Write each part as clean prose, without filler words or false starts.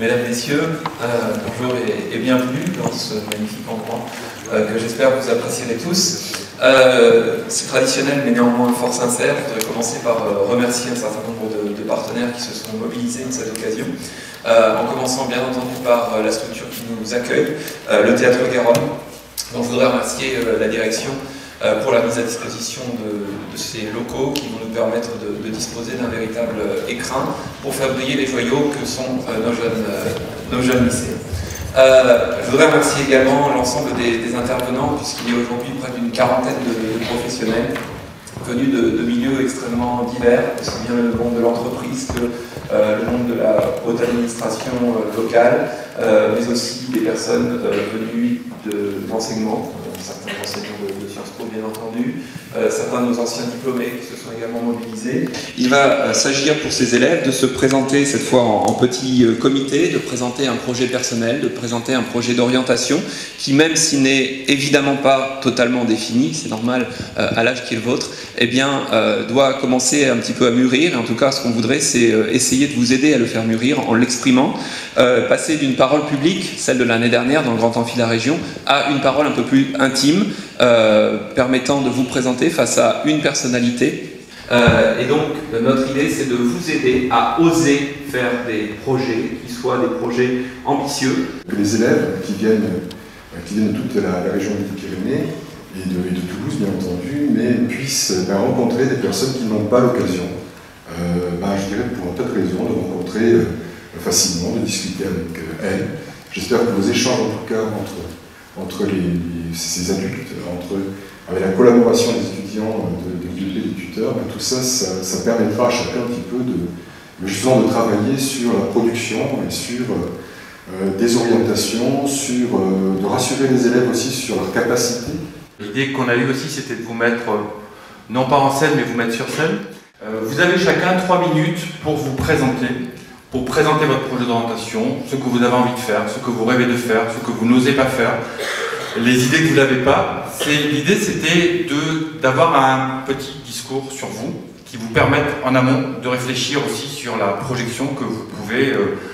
Mesdames, Messieurs, bonjour et bienvenue dans ce magnifique endroit que j'espère vous apprécierez tous. C'est traditionnel mais néanmoins fort sincère. Je voudrais commencer par remercier un certain nombre de partenaires qui se sont mobilisés de cette occasion. En commençant bien entendu par la structure qui nous accueille, le Théâtre Garonne, dont je voudrais remercier la direction pour la mise à disposition de ces locaux qui vont nous permettre de disposer d'un véritable écrin pour faire briller les joyaux que sont nos jeunes lycéens. Je voudrais remercier également l'ensemble des intervenants, puisqu'il y a aujourd'hui près d'une quarantaine de professionnels venus de milieux extrêmement divers, aussi bien le monde de l'entreprise que le monde de la haute administration locale, mais aussi des personnes venues de l'enseignement, certains enseignants de Sciences Po bien entendu, certains de nos anciens diplômés qui se sont également mobilisés. Il va s'agir pour ces élèves de se présenter cette fois en petit comité, de présenter un projet personnel, de présenter un projet d'orientation qui, même s'il n'est évidemment pas totalement défini, c'est normal à l'âge qui est le vôtre, eh bien, doit commencer un petit peu à mûrir. En tout cas, ce qu'on voudrait, c'est essayer de vous aider à le faire mûrir en l'exprimant, passer d'une parole publique, celle de l'année dernière dans le Grand Amphi de la Région, à une parole un peu plus intime, permettant de vous présenter face à une personnalité. Et donc, notre idée, c'est de vous aider à oser faire des projets qui soient des projets ambitieux. Que les élèves qui viennent de toute la région des Pyrénées et de Toulouse, bien entendu, mais puissent rencontrer des personnes qui n'ont pas l'occasion, je dirais pour un tas de raisons, de rencontrer facilement, de discuter avec elles. J'espère que vos échanges, en tout cas, entre ces adultes, avec la collaboration des étudiants, des tuteurs, tout ça, ça permettra à chacun un petit peu justement de travailler sur la production et sur des orientations, de rassurer les élèves aussi sur leur capacité. L'idée qu'on a eue aussi, c'était de vous mettre, non pas en scène, mais vous mettre sur scène. Vous avez chacun 3 minutes pour vous présenter, votre projet d'orientation, ce que vous avez envie de faire, ce que vous rêvez de faire, ce que vous n'osez pas faire, les idées que vous n'avez pas. L'idée, c'était d'avoir un petit discours sur vous, qui vous permette en amont de réfléchir aussi sur la projection que vous pouvez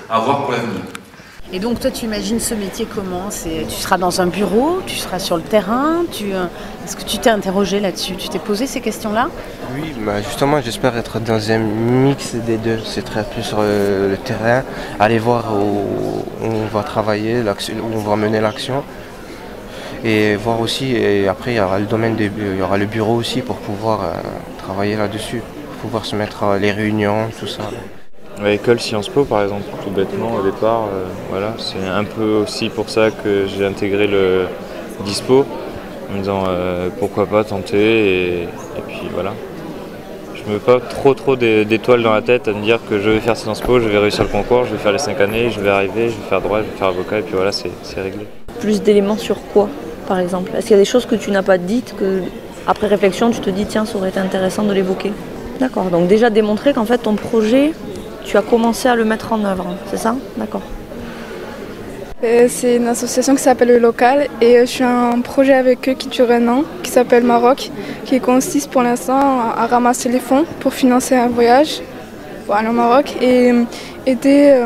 avoir pour l'avenir. Et donc toi tu imagines ce métier comment? Tu seras dans un bureau, tu seras sur le terrain, est-ce que tu t'es interrogé là-dessus? Tu t'es posé ces questions-là? Oui, justement j'espère être dans un mix des deux, c'est très plus sur le terrain, aller voir où on va travailler, où on va mener l'action. Et voir aussi, et après il y aura le domaine, il y aura le bureau aussi pour pouvoir travailler là-dessus, pour pouvoir se mettre les réunions, tout ça. À l'école Sciences Po par exemple, tout bêtement au départ, voilà, c'est un peu aussi pour ça que j'ai intégré le Dispo, en me disant pourquoi pas tenter, et puis voilà. Je me mets pas trop d'étoiles dans la tête à me dire que je vais faire Sciences Po, je vais réussir le concours, je vais faire les 5 années, je vais arriver, je vais faire droit, je vais faire avocat, et puis voilà, c'est réglé. Plus d'éléments sur quoi, par exemple? Est-ce qu'il y a des choses que tu n'as pas dites, que après réflexion tu te dis tiens ça aurait été intéressant de l'évoquer? D'accord, donc déjà démontrer qu'en fait ton projet, tu as commencé à le mettre en œuvre, c'est ça? D'accord. C'est une association qui s'appelle Le Local et je suis un projet avec eux qui dure 1 an, qui s'appelle Maroc, qui consiste pour l'instant à ramasser les fonds pour financer un voyage pour aller au Maroc et aider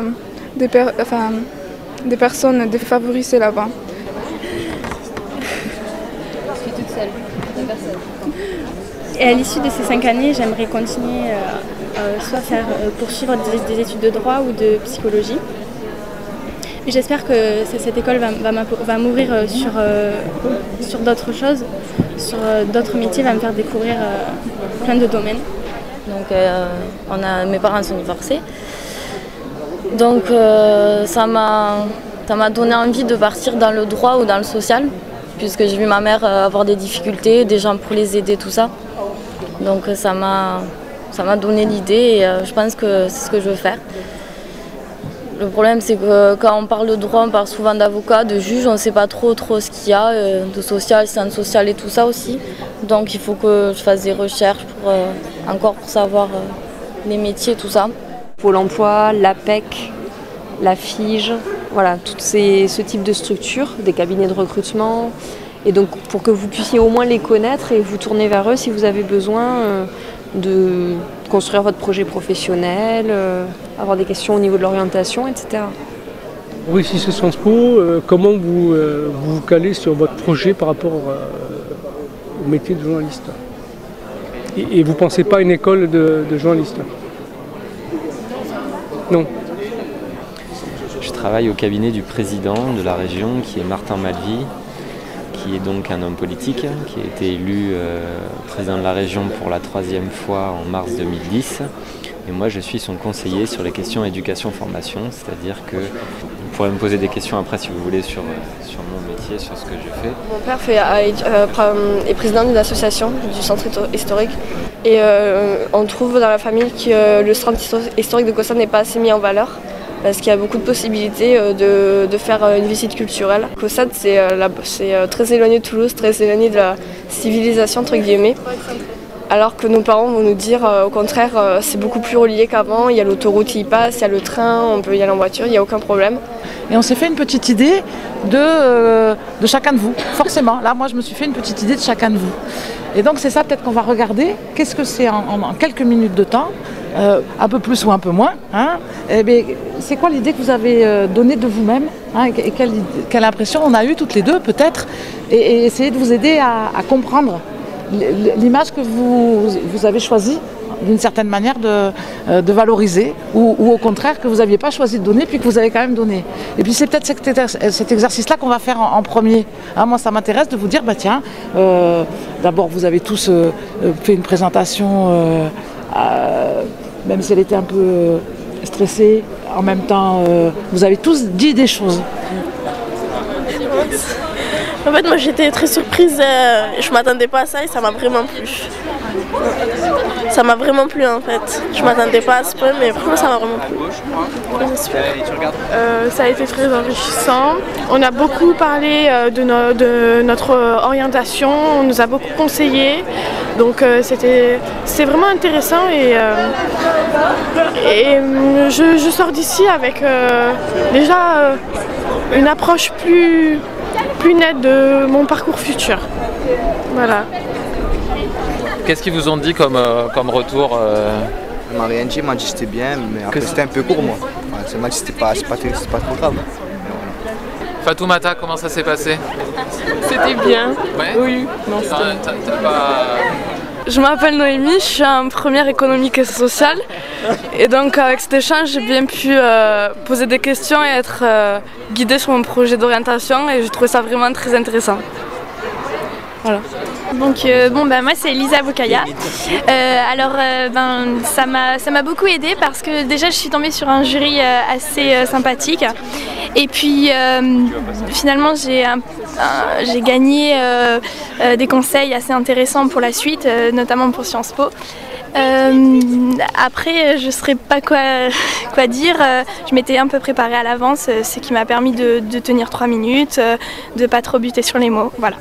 des personnes défavorisées là-bas. Je suis toute seule, la personne. Et à l'issue de ces 5 années, j'aimerais continuer soit poursuivre des études de droit ou de psychologie. Et j'espère que cette école va m'ouvrir sur d'autres choses, sur d'autres métiers, va me faire découvrir plein de domaines. Donc mes parents sont divorcés. Donc ça m'a donné envie de partir dans le droit ou dans le social, puisque j'ai vu ma mère avoir des difficultés, des gens pour les aider, tout ça. Donc ça m'a donné l'idée et je pense que c'est ce que je veux faire. Le problème c'est que quand on parle de droit, on parle souvent d'avocat, de juge, on ne sait pas trop ce qu'il y a, de social, sciences sociales et tout ça aussi. Donc il faut que je fasse des recherches pour savoir les métiers, tout ça. Pôle emploi, l'APEC, la FIGE, voilà, tout ce type de structures, des cabinets de recrutement. Et donc pour que vous puissiez au moins les connaître et vous tourner vers eux si vous avez besoin de construire votre projet professionnel, avoir des questions au niveau de l'orientation, etc. réussissez Sciences Po, comment vous vous calez sur votre projet par rapport au métier de journaliste? Et vous ne pensez pas à une école de journaliste? Non. Je travaille au cabinet du président de la région, qui est Martin Malvy, qui est donc un homme politique, qui a été élu président de la région pour la 3e fois en mars 2010. Et moi, je suis son conseiller sur les questions éducation-formation, c'est-à-dire que vous pourrez me poser des questions après, si vous voulez, sur mon métier, sur ce que je fais. Mon père est président d'une association du centre historique. Et on trouve dans la famille que le centre historique de Caussade n'est pas assez mis en valeur, parce qu'il y a beaucoup de possibilités de faire une visite culturelle. Caussade, c'est très éloigné de Toulouse, très éloigné de la civilisation, entre guillemets. Alors que nos parents vont nous dire, au contraire, c'est beaucoup plus relié qu'avant, il y a l'autoroute qui y passe, il y a le train, on peut y aller en voiture, il n'y a aucun problème. Et on s'est fait une petite idée de chacun de vous, forcément. Là, moi, je me suis fait une petite idée de chacun de vous. Et donc, c'est ça peut-être qu'on va regarder. Qu'est-ce que c'est en quelques minutes de temps, un peu plus ou un peu moins. Hein, c'est quoi l'idée que vous avez donnée de vous-même, hein, et quelle impression on a eue toutes les deux, peut-être, et essayer de vous aider à comprendre l'image que vous avez choisie d'une certaine manière de valoriser, ou au contraire que vous n'aviez pas choisi de donner puis que vous avez quand même donné. Et puis c'est peut-être cet exercice-là qu'on va faire en premier. Hein, moi ça m'intéresse de vous dire, bah tiens, d'abord vous avez tous fait une présentation, même si elle était un peu stressée, en même temps vous avez tous dit des choses. En fait, moi j'étais très surprise, je m'attendais pas à ça et ça m'a vraiment plu. Ça m'a vraiment plu en fait. Je m'attendais pas à ce point, mais vraiment ça m'a vraiment plu. Ça a été très enrichissant. On a beaucoup parlé de notre orientation, on nous a beaucoup conseillé. Donc c'est vraiment intéressant et je sors d'ici avec déjà une approche plus nette de mon parcours futur. Voilà. Qu'est-ce qu'ils vous ont dit comme retour Elle m'a rien dit, elle m'a dit que c'était bien, mais après c'était un peu court moi. Elle m'a dit que c'était pas trop grave. Fatoumata, comment ça s'est passé? C'était bien. Ouais. Oui. Non, t'as pas... Je m'appelle Noémie, je suis en première économique et sociale. Et donc avec cet échange, j'ai bien pu poser des questions et être guidée sur mon projet d'orientation et j'ai trouvé ça vraiment très intéressant. Voilà. Donc moi c'est Lisa Bokaya. Ça m'a beaucoup aidée parce que déjà je suis tombée sur un jury assez sympathique et puis finalement j'ai gagné des conseils assez intéressants pour la suite, notamment pour Sciences Po. Après je ne saurais pas quoi dire, je m'étais un peu préparée à l'avance, ce qui m'a permis de tenir 3 minutes, de ne pas trop buter sur les mots, voilà.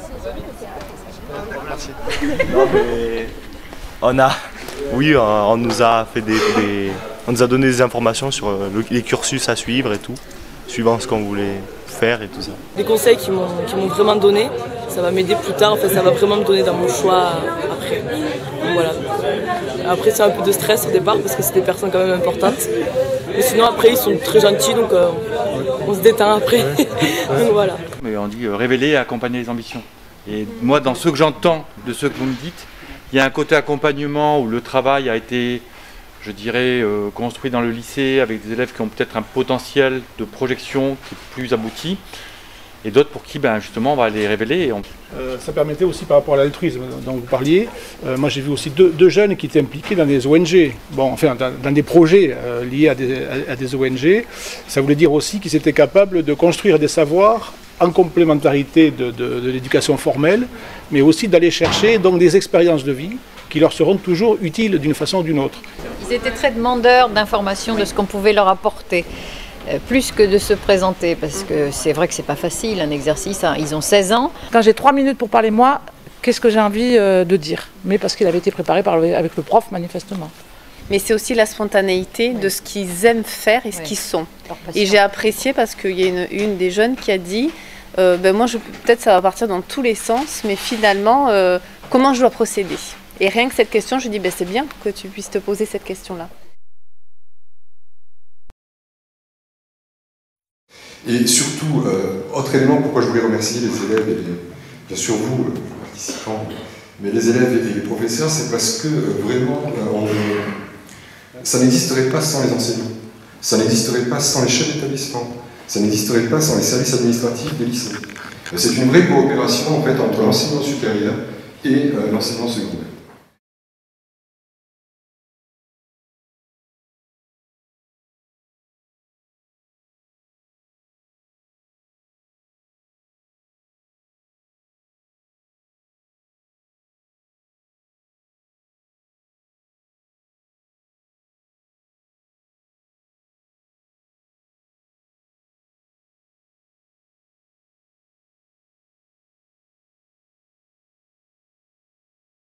Non, mais on nous a fait on nous a donné des informations sur les cursus à suivre et tout, suivant ce qu'on voulait faire et tout ça. Des conseils qui m'ont vraiment donné, ça va m'aider plus tard, en fait, ça va vraiment me donner dans mon choix après. Donc, voilà. Après c'est un peu de stress au départ parce que c'est des personnes quand même importantes. Mais sinon après ils sont très gentils donc on se détend après. Donc voilà. Mais on dit révéler et accompagner les ambitions. Et moi, dans ce que j'entends de ce que vous me dites, il y a un côté accompagnement où le travail a été, je dirais, construit dans le lycée avec des élèves qui ont peut-être un potentiel de projection qui est plus abouti, et d'autres pour qui, justement, on va les révéler. Ça permettait aussi par rapport à l'altruisme dont vous parliez. Moi, j'ai vu aussi deux jeunes qui étaient impliqués dans des ONG, dans des projets liés à des ONG. Ça voulait dire aussi qu'ils étaient capables de construire des savoirs en complémentarité de l'éducation formelle, mais aussi d'aller chercher donc des expériences de vie qui leur seront toujours utiles d'une façon ou d'une autre. Ils étaient très demandeurs d'informations de ce qu'on pouvait leur apporter, plus que de se présenter, parce que c'est vrai que c'est pas facile, un exercice, hein. Ils ont 16 ans. Quand j'ai 3 minutes pour parler moi, qu'est-ce que j'ai envie de dire? Mais parce qu'il avait été préparé avec le prof, manifestement. Mais c'est aussi la spontanéité de ce qu'ils aiment faire et ce qu'ils sont. Et j'ai apprécié parce qu'il y a une des jeunes qui a dit moi peut-être ça va partir dans tous les sens, mais finalement comment je dois procéder? Et rien que cette question, je dis c'est bien que tu puisses te poser cette question-là. Et surtout, autre élément pourquoi je voulais remercier les élèves et bien sûr vous, participants, mais les élèves et les professeurs, c'est parce que vraiment, ça n'existerait pas sans les enseignants, ça n'existerait pas sans les chefs d'établissement, ça n'existerait pas sans les services administratifs des lycées. C'est une vraie coopération en fait entre l'enseignement supérieur et l'enseignement secondaire.